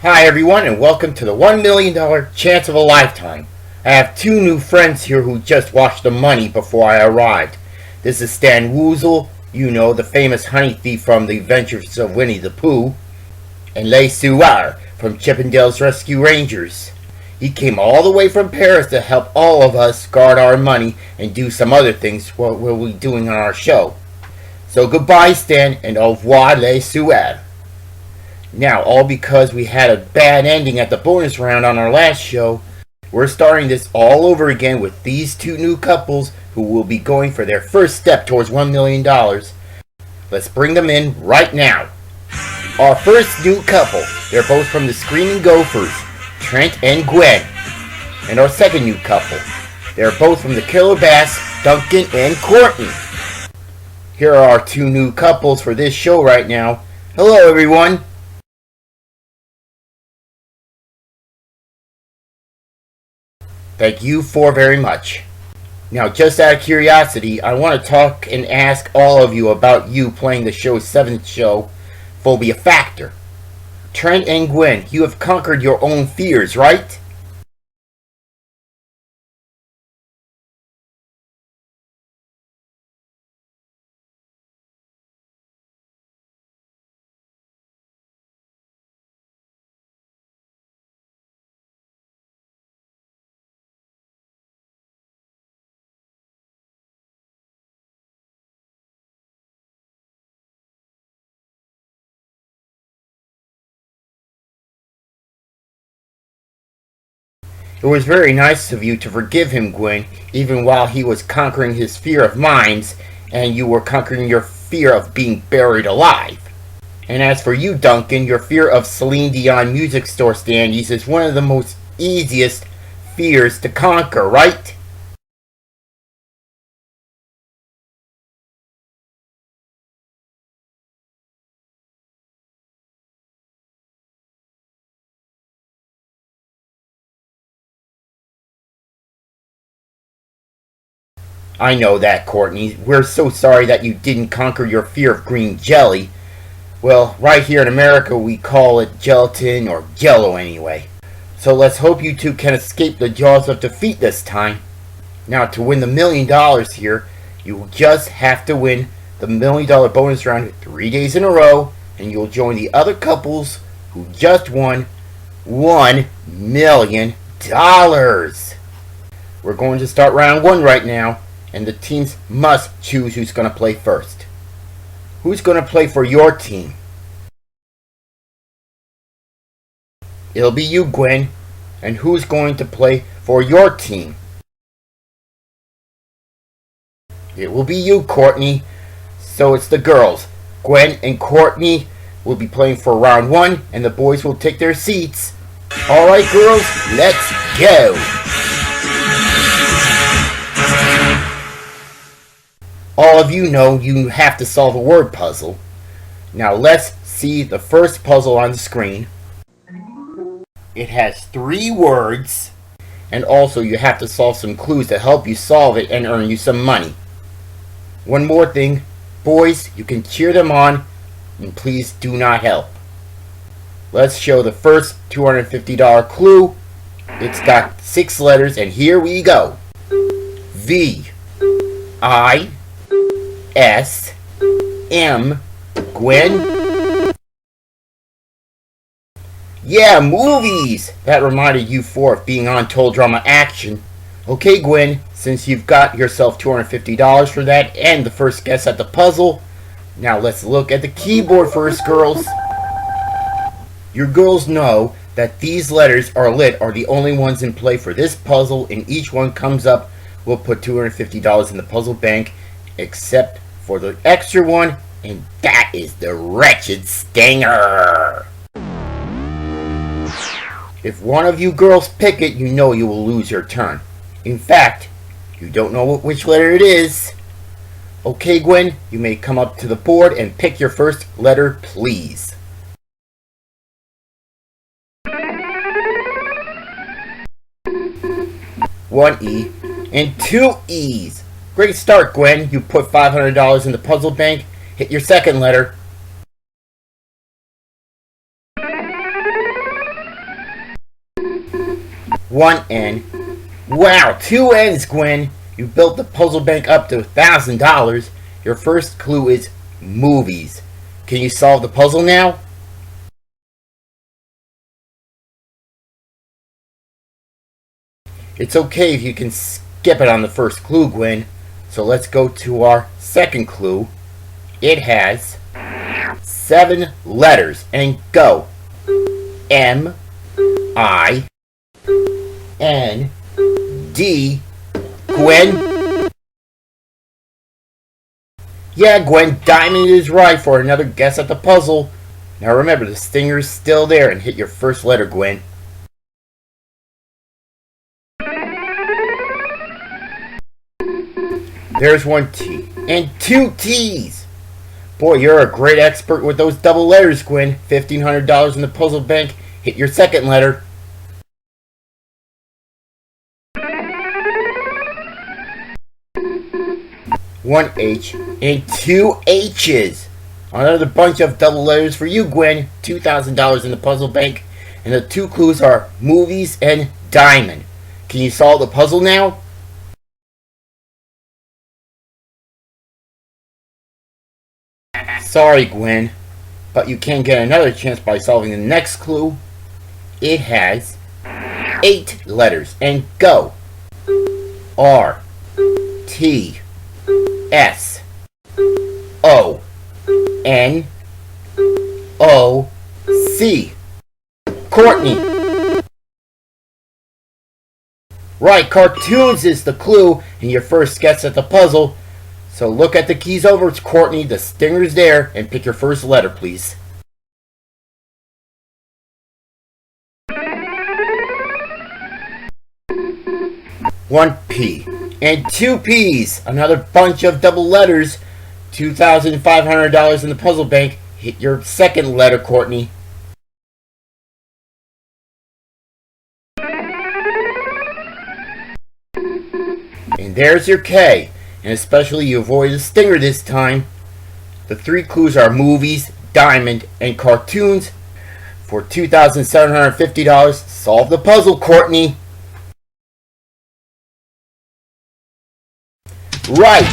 Hi everyone, and welcome to the $1 million chance of a lifetime. I have two new friends here who just watched the money before I arrived. This is Stan Woozle, you know, the famous honey thief from The Adventures of Winnie the Pooh, and Les Sueur from Chip 'n Dale's Rescue Rangers. He came all the way from Paris to help all of us guard our money and do some other things what we'll be doing on our show. So goodbye Stan, and au revoir Les Sueur. Now, all because we had a bad ending at the bonus round on our last show, we're starting this all over again with these two new couples who will be going for their first step towards $1 million. Let's bring them in right now. Our first new couple, they're both from the Screaming Gophers, Trent and Gwen. And our second new couple, they're both from the Killer Bass, Duncan and Courtney. Here are our two new couples for this show right now. Hello everyone. Thank you for very much. Now, just out of curiosity, I want to talk and ask all of you about you playing the show's seventh show, Phobia Factor. Trent and Gwen, you have conquered your own fears, right? It was very nice of you to forgive him, Gwen, even while he was conquering his fear of mines, and you were conquering your fear of being buried alive. And as for you, Duncan, your fear of Celine Dion music store standees is one of the most easiest fears to conquer, right? I know that, Courtney. We're so sorry that you didn't conquer your fear of green jelly. Well, right here in America we call it gelatin, or jello anyway. So let's hope you two can escape the jaws of defeat this time. Now, to win the $1 million here, you just have to win the $1 million bonus round 3 days in a row, and you'll join the other couples who just won $1 million. We're going to start round 1 right now, and the teams must choose who's going to play first. Who's going to play for your team? It'll be you, Gwen. And who's going to play for your team? It will be you, Courtney. So it's the girls. Gwen and Courtney will be playing for round 1, and the boys will take their seats. Alright, girls, let's go! All of you know you have to solve a word puzzle. Now let's see the first puzzle on the screen. It has 3 words, and also you have to solve some clues to help you solve it and earn you some money. One more thing, boys, you can cheer them on, and please do not help. Let's show the first $250 clue. It's got 6 letters, and here we go. V I S M Gwen. Yeah, movies! That reminded you 4 of being on Total Drama Action. Okay, Gwen, since you've got yourself $250 for that and the first guess at the puzzle, now let's look at the keyboard first, girls. Your girls know that these letters are the only ones in play for this puzzle, and each one comes up, we'll put $250 in the puzzle bank, except for the extra one, and that is the wretched stinger. If one of you girls pick it, you know you will lose your turn. In fact, you don't know which letter it is. Okay, Gwen, you may come up to the board and pick your first letter, please. One E and 2 E's. Great start, Gwen. You put $500 in the puzzle bank. Hit your second letter. one N. Wow, two N's, Gwen. You built the puzzle bank up to $1,000. Your first clue is movies. Can you solve the puzzle now? It's okay if you can skip it on the first clue, Gwen. So let's go to our second clue. It has 7 letters and go. M, I, N, D. Gwen? Yeah, Gwen, Diamond is right for another guess at the puzzle. Now remember, the stinger's still there, and hit your first letter, Gwen. There's one T. And 2 T's! Boy, you're a great expert with those double letters, Gwen. $1,500 in the puzzle bank. Hit your second letter. One H and 2 H's. Another bunch of double letters for you, Gwen. $2,000 in the puzzle bank. And the 2 clues are movies and diamond. Can you solve the puzzle now? Sorry, Gwen, but you can get another chance by solving the next clue. It has 8 letters and go. R, T, S, O, N, O, C. Courtney. Right, cartoons is the clue in your first guess at the puzzle. So look at the keys over, it's Courtney, the stinger's there, and pick your first letter, please. One P and 2 P's. Another bunch of double letters. $2,500 in the puzzle bank. Hit your second letter, Courtney. And there's your K. And especially you avoided the stinger this time. The 3 clues are movies, diamond, and cartoons. For $2,750, solve the puzzle, Courtney. Right,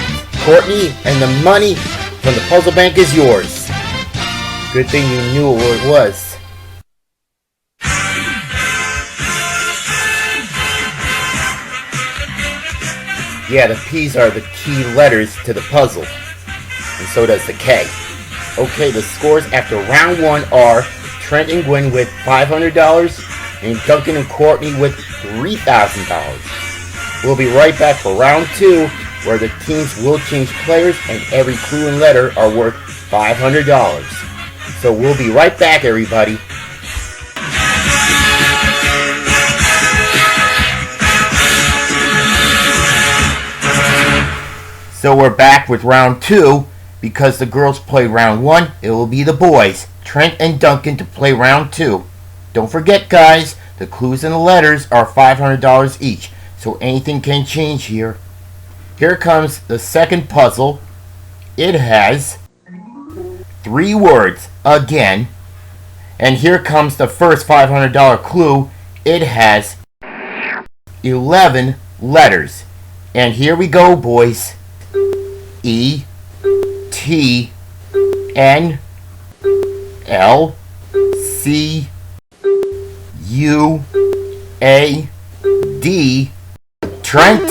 Courtney, and the money from the puzzle bank is yours. Good thing you knew what it was. Yeah, the P's are the key letters to the puzzle. And so does the K. Okay, the scores after round 1 are Trent and Gwen with $500 and Duncan and Courtney with $3,000. We'll be right back for round 2, where the teams will change players and every clue and letter are worth $500. So we'll be right back, everybody. So we're back with round 2. Because the girls played round 1, it will be the boys, Trent and Duncan, to play round 2. Don't forget, guys, the clues and the letters are $500 each, so anything can change here. Here comes the second puzzle. It has 3 words again. And here comes the first $500 clue. It has 11 letters. And here we go, boys. E, T, N, L, C, U, A, D. Trent.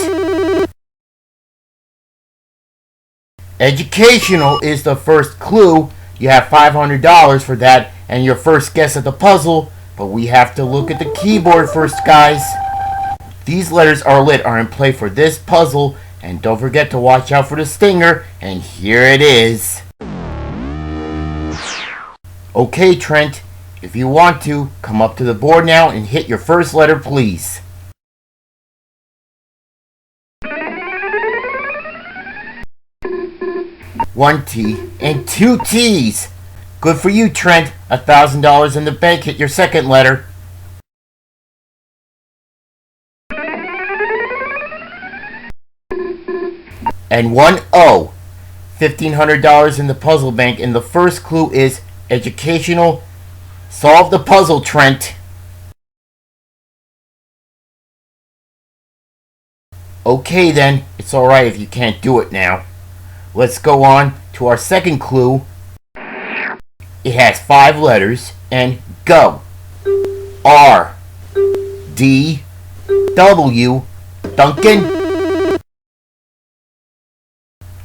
Educational is the first clue. You have $500 for that and your first guess at the puzzle, but we have to look at the keyboard first, guys. These letters are in play for this puzzle, and don't forget to watch out for the stinger, and here it is. Okay, Trent, if you want to, come up to the board now and hit your first letter, please. One T and 2 T's. Good for you, Trent. $1,000 in the bank. Hit your second letter. And 1 O. $1,500 in the puzzle bank. And the first clue is educational. Solve the puzzle, Trent. Okay then, it's alright if you can't do it now. Let's go on to our second clue. It has 5 letters, and go. R D W. Duncan?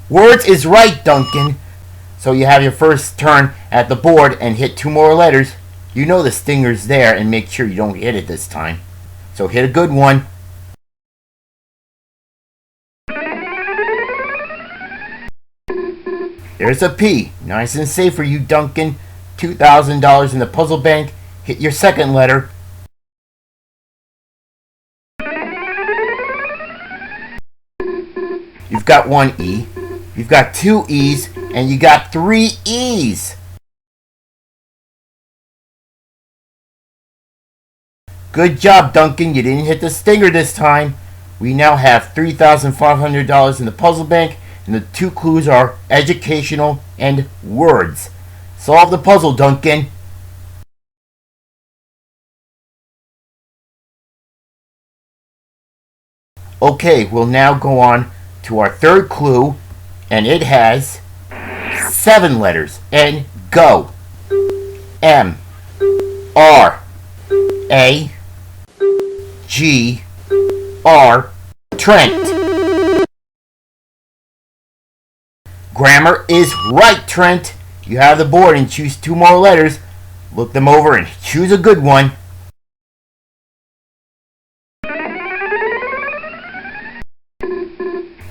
Words is right, Duncan. So you have your first turn at the board and hit 2 more letters. You know the stinger's there, and make sure you don't hit it this time. So hit a good one. There's a P. Nice and safe for you, Duncan. $2,000 in the puzzle bank. Hit your second letter. You've got 1 E. You've got 2 E's. And you got 3 E's. Good job, Duncan. You didn't hit the stinger this time. We now have $3,500 in the puzzle bank. And the 2 clues are educational and words. Solve the puzzle, Duncan. Okay, we'll now go on to our third clue. And it has 7 letters. And go. M R A G R. Trent. Grammar is right, Trent. You have the board and choose 2 more letters. Look them over and choose a good one.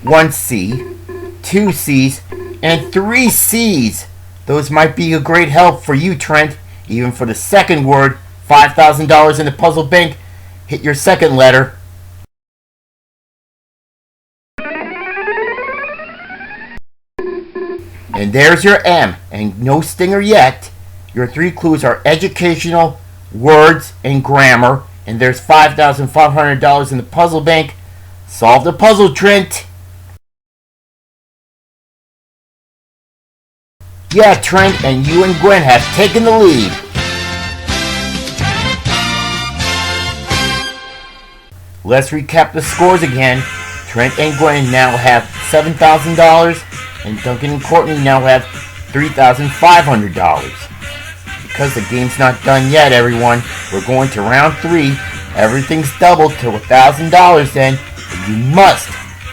One C, 2 C's, and 3 C's. Those might be a great help for you, Trent. Even for the second word, $5,000 in the puzzle bank. Hit your second letter. And there's your M, and no stinger yet. Your 3 clues are educational, words, and grammar, and there's $5,500 in the puzzle bank. Solve the puzzle, Trent. Yeah, Trent, and you and Gwen have taken the lead. Let's recap the scores again. Trent and Gwen now have $7,000. And Duncan and Courtney now have $3,500. Because the game's not done yet, everyone, we're going to round 3. Everything's doubled to $1,000 then. And you must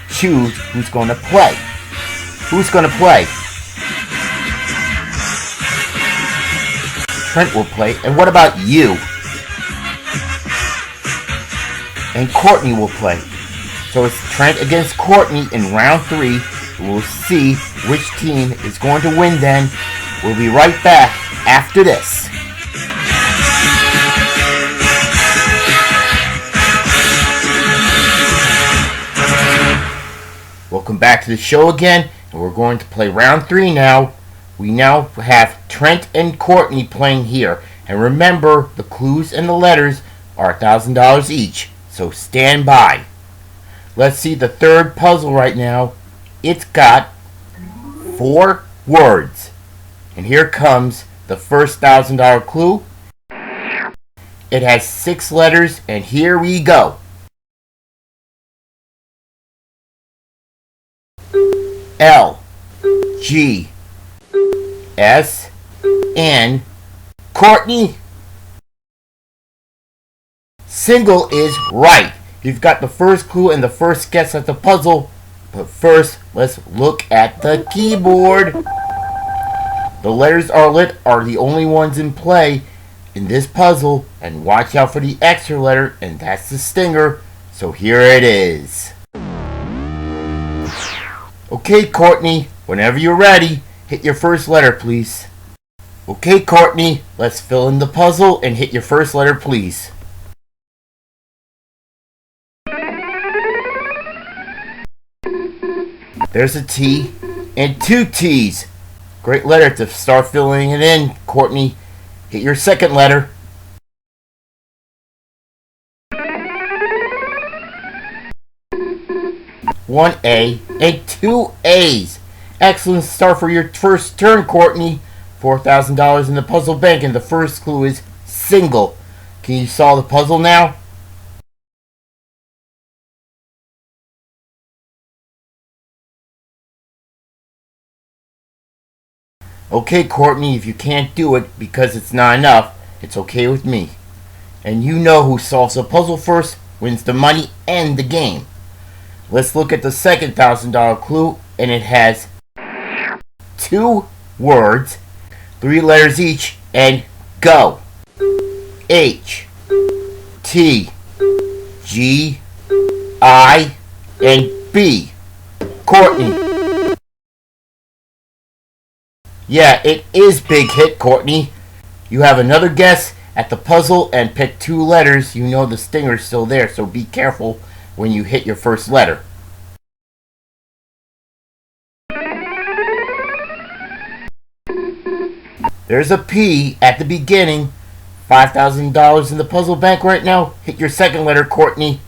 choose who's going to play. Who's going to play? Trent will play. And what about you? And Courtney will play. So it's Trent against Courtney in round 3. We'll see which team is going to win then. We'll be right back after this. Welcome back to the show again, and we're going to play round 3 now. We now have Trent and Courtney playing here. And remember, the clues and the letters are $1,000 each, so stand by. Let's see the third puzzle right now. It's got 4 words. And here comes the first $1,000 clue. It has 6 letters, and here we go. L G S N. Courtney. Single is right. You've got the first clue and the first guess at the puzzle. But first, let's look at the keyboard. The letters are the only ones in play in this puzzle. And watch out for the extra letter, and that's the stinger. So here it is. Okay, Courtney, whenever you're ready, hit your first letter, please. Okay, Courtney, let's fill in the puzzle and hit your first letter, please. There's a T and 2 T's. Great letter to start filling it in, Courtney. Hit your second letter. One A and 2 A's. Excellent start for your first turn, Courtney. $4,000 in the puzzle bank, and the first clue is single. Can you solve the puzzle now? Okay, Courtney, if you can't do it because it's not enough, it's okay with me. And you know who solves the puzzle first wins the money and the game. Let's look at the second $1,000 clue, and it has 2 words, 3 letters each, and go. H, T, G, I, and B. Courtney. Yeah, it is Big Hit, Courtney. You have another guess at the puzzle and pick 2 letters. You know the stinger's still there, so be careful when you hit your first letter. There's a P at the beginning. $5,000 in the puzzle bank right now. Hit your second letter, Courtney.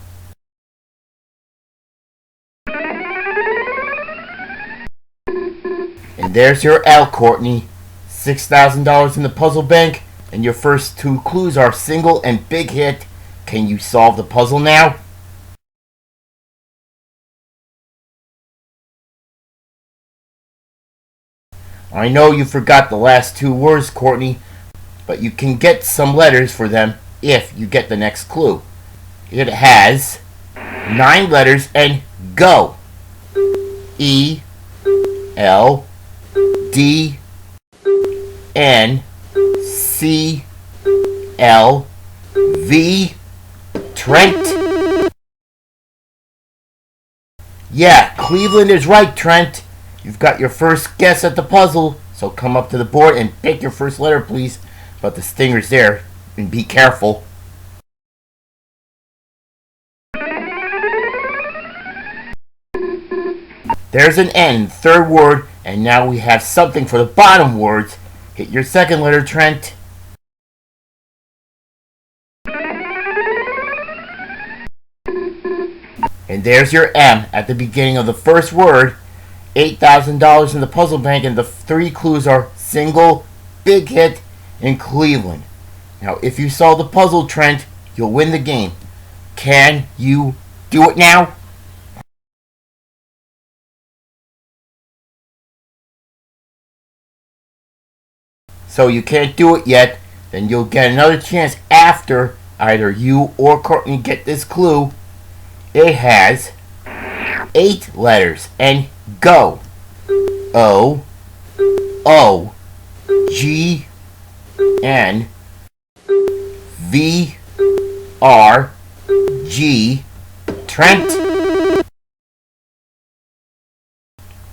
And there's your L, Courtney. $6,000 in the puzzle bank. And your first 2 clues are single and big hit. Can you solve the puzzle now? I know you forgot the last 2 words, Courtney, but you can get some letters for them if you get the next clue. It has 9 letters and go. E, L, D, N, C, L, V, Trent. Yeah, Cleveland is right, Trent. You've got your first guess at the puzzle, so come up to the board and pick your first letter, please. But the stinger's there, and be careful. There's an N, third word, and now we have something for the bottom words. Hit your second letter, Trent. And there's your M at the beginning of the first word. $8,000 in the puzzle bank, and the 3 clues are single, big hit, and Cleveland. Now, if you solve the puzzle, Trent, you'll win the game. Can you do it now? So you can't do it yet, then you'll get another chance after either you or Courtney get this clue. It has 8 letters and go. O, O, G, N, V, R, G, Trent.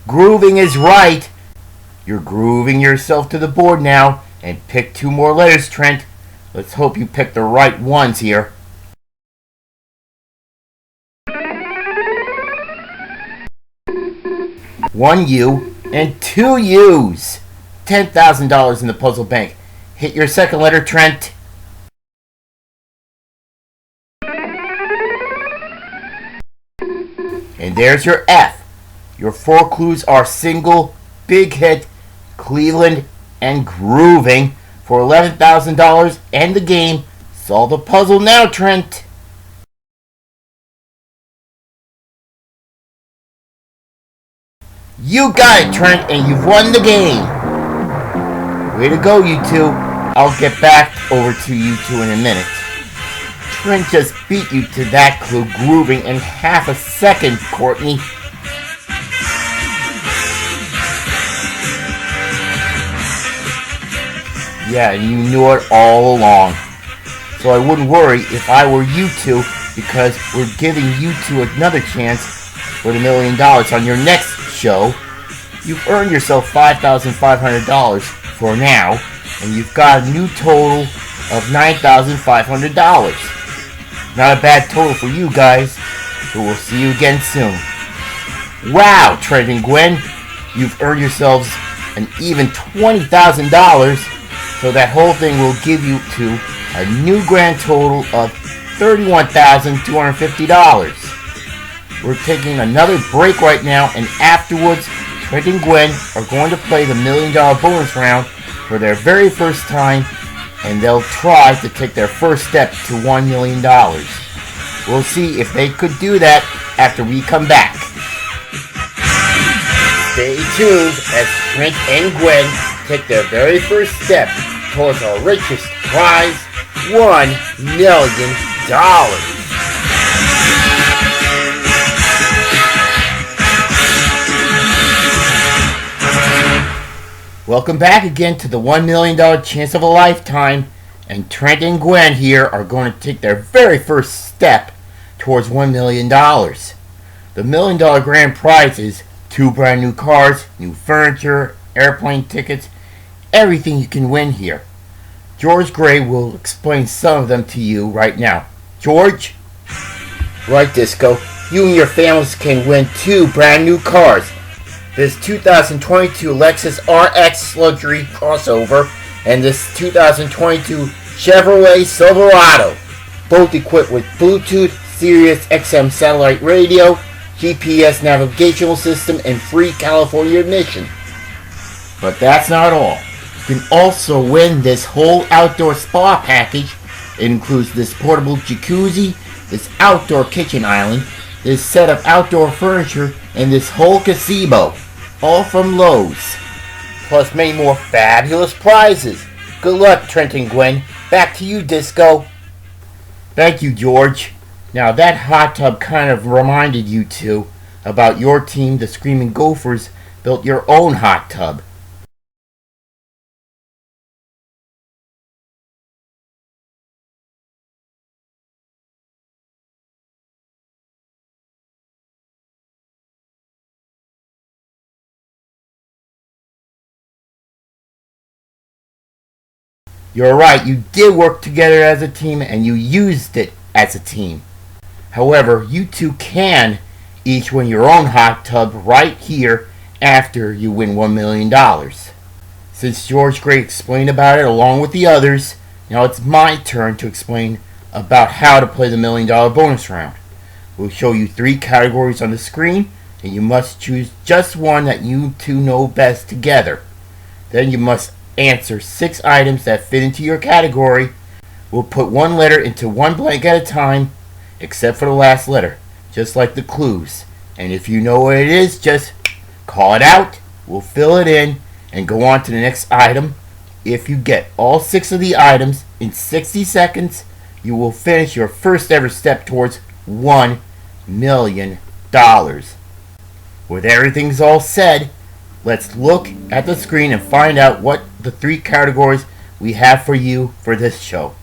Grooving is right. You're grooving yourself to the board now, and pick 2 more letters, Trent. Let's hope you pick the right ones here. 1 U and 2 U's. $10,000 in the puzzle bank. Hit your second letter, Trent. And there's your F. Your 4 clues are single, big hit, Cleveland, and grooving for $11,000 and the game. Solve the puzzle now, Trent. You got it, Trent, and you've won the game. Way to go, you 2. I'll get back over to you 2 in a minute. Trent just beat you to that clue, grooving in half a second, Courtney. Yeah, and you knew it all along. So I wouldn't worry if I were you 2, because we're giving you 2 another chance for the $1 million on your next show. You've earned yourself $5,500 for now, and you've got a new total of $9,500. Not a bad total for you guys, so we'll see you again soon. Wow, Trent and Gwen, you've earned yourselves an even $20,000, so that whole thing will give you to a new grand total of $31,250. We're taking another break right now, and afterwards, Trent and Gwen are going to play the $1 million bonus round for their very first time, and they'll try to take their first step to $1 million. We'll see if they could do that after we come back. Stay tuned as Trent and Gwen take their very first step towards our richest prize, $1 million. Welcome back again to the $1 million chance of a lifetime, and Trent and Gwen here are going to take their very first step towards $1 million. The $1 million grand prize is 2 brand new cars, new furniture, airplane tickets, everything you can win here. George Gray will explain some of them to you right now. George? Right, Disco. You and your families can win 2 brand new cars. This 2022 Lexus RX Luxury Crossover and this 2022 Chevrolet Silverado. Both equipped with Bluetooth, Sirius XM satellite radio, GPS navigational system, and free California admission. But that's not all. You can also win this whole outdoor spa package. It includes this portable jacuzzi, this outdoor kitchen island, this set of outdoor furniture, and this whole gazebo. All from Lowe's. Plus many more fabulous prizes. Good luck, Trent and Gwen. Back to you, Disco. Thank you, George. Now that hot tub kind of reminded you two about your team, the Screaming Gophers, built your own hot tub. You're right, you did work together as a team and you used it as a team. However, you two can each win your own hot tub right here after you win $1 million. Since George Gray explained about it along with the others, now it's my turn to explain about how to play the $1 million bonus round. We'll show you 3 categories on the screen, and you must choose just one that you two know best together. Then you must answer 6 items that fit into your category. We'll put 1 letter into 1 blank at a time, except for the last letter, just like the clues. And if you know what it is, just call it out, we'll fill it in, and go on to the next item. If you get all 6 of the items in 60 seconds, you will finish your first ever step towards $1 million. With everything's all said, let's look at the screen and find out what the 3 categories we have for you for this show.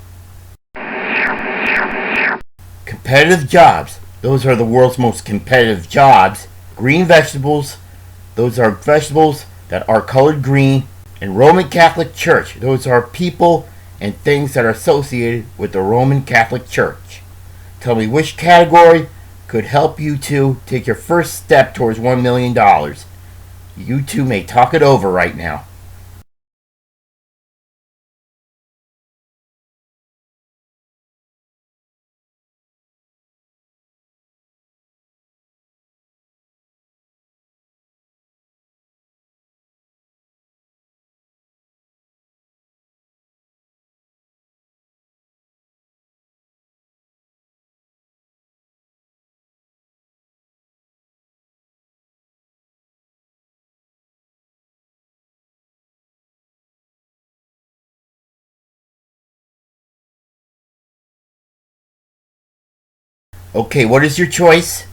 Competitive jobs. Those are the world's most competitive jobs. Green vegetables. Those are vegetables that are colored green. And Roman Catholic Church. Those are people and things that are associated with the Roman Catholic Church. Tell me which category could help you two take your first step towards $1 million. You two may talk it over right now. Okay, what is your choice?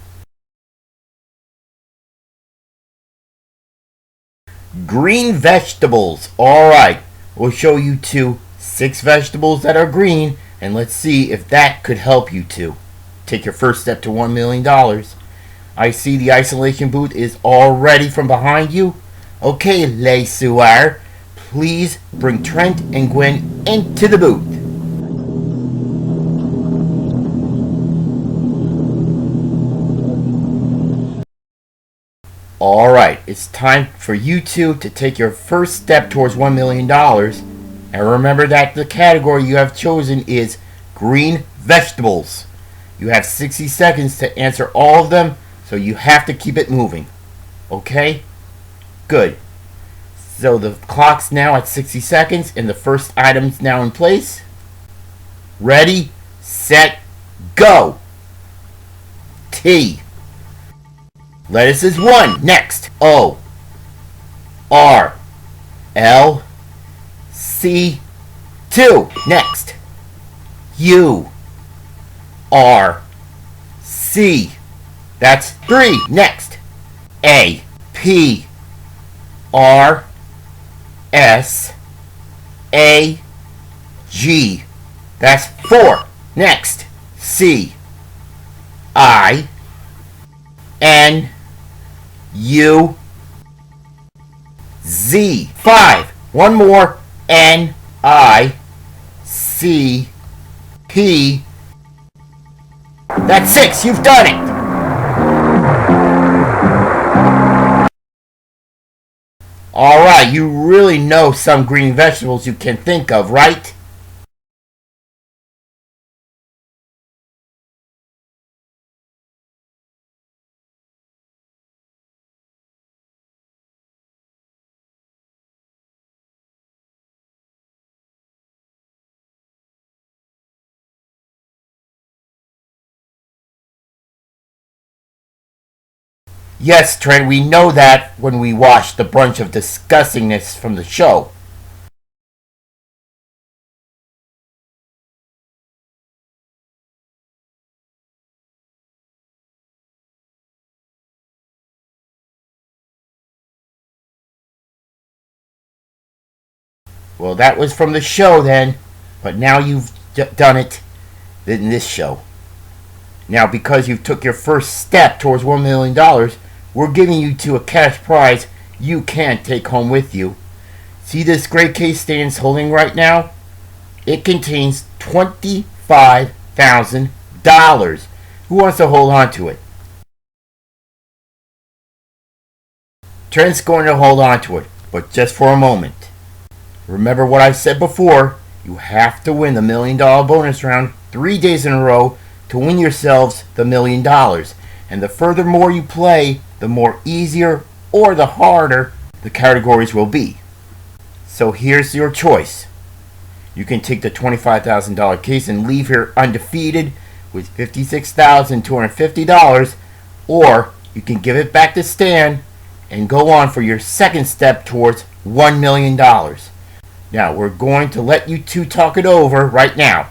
Green vegetables. Alright, we'll show you two 6 vegetables that are green, and let's see if that could help you two take your first step to $1 million. I see the isolation booth is all ready from behind you. Okay, Les Suarez, please bring Trent and Gwen into the booth. Alright, it's time for you two to take your first step towards $1 million. And remember that the category you have chosen is green vegetables. You have 60 seconds to answer all of them, so you have to keep it moving. Okay? Good. So the clock's now at 60 seconds and the first item's now in place. Ready, set, go! T. Lettuce is 1. Next. O. R. L. C. 2. Next. U. R. C. That's 3. Next. A. P. R. S. A. G. That's 4. Next. C. I. N. U. Z. 5. One more. N. I. C. P. That's 6. You've done it. Alright, you really know some green vegetables you can think of, right? Yes, Trent, we know that when we watched the bunch of disgustingness from the show. Well, that was from the show then, but now you've done it in this show. Now, because you took your first step towards $1 million, we're giving you to a cash prize you can't take home with you. See this gray case Stan's holding right now? It contains $25,000. Who wants to hold on to it? Trent's going to hold on to it, but just for a moment. Remember what I've said before, you have to win the $1 million bonus round 3 days in a row to win yourselves the $1 million. And the furthermore you play, the more easier or the harder the categories will be. So here's your choice. You can take the $25,000 case and leave here undefeated with $56,250, or you can give it back to Stan and go on for your second step towards $1 million. Now, we're going to let you two talk it over right now.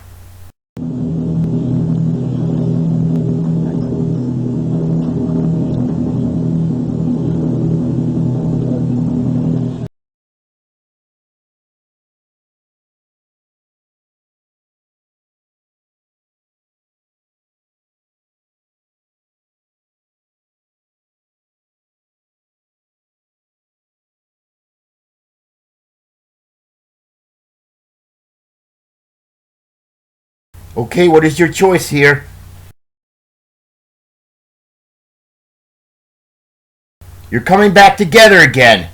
Okay, what is your choice here? You're coming back together again,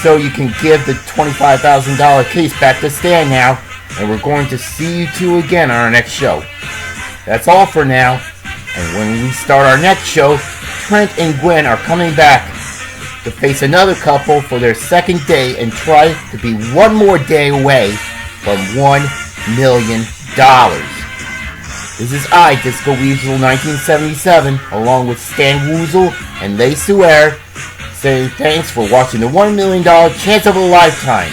so you can give the $25,000 case back to Stan now, and we're going to see you two again on our next show. That's all for now, and when we start our next show, Trent and Gwen are coming back to face another couple for their second day and try to be one more day away from $1 million. This is I, Disco Weasel 1977, along with Stan Woozle and Les Sueur, saying thanks for watching the $1 million Chance of a Lifetime.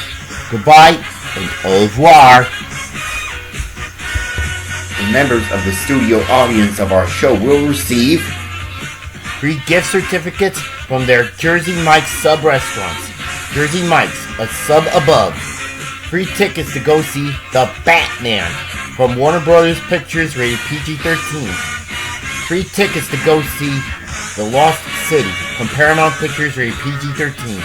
Goodbye and au revoir. The members of the studio audience of our show will receive free gift certificates from their Jersey Mike's sub restaurants. Jersey Mike's, a sub above. Free tickets to go see The Batman from Warner Brothers Pictures, rated PG-13. Free tickets to go see The Lost City from Paramount Pictures, rated PG-13.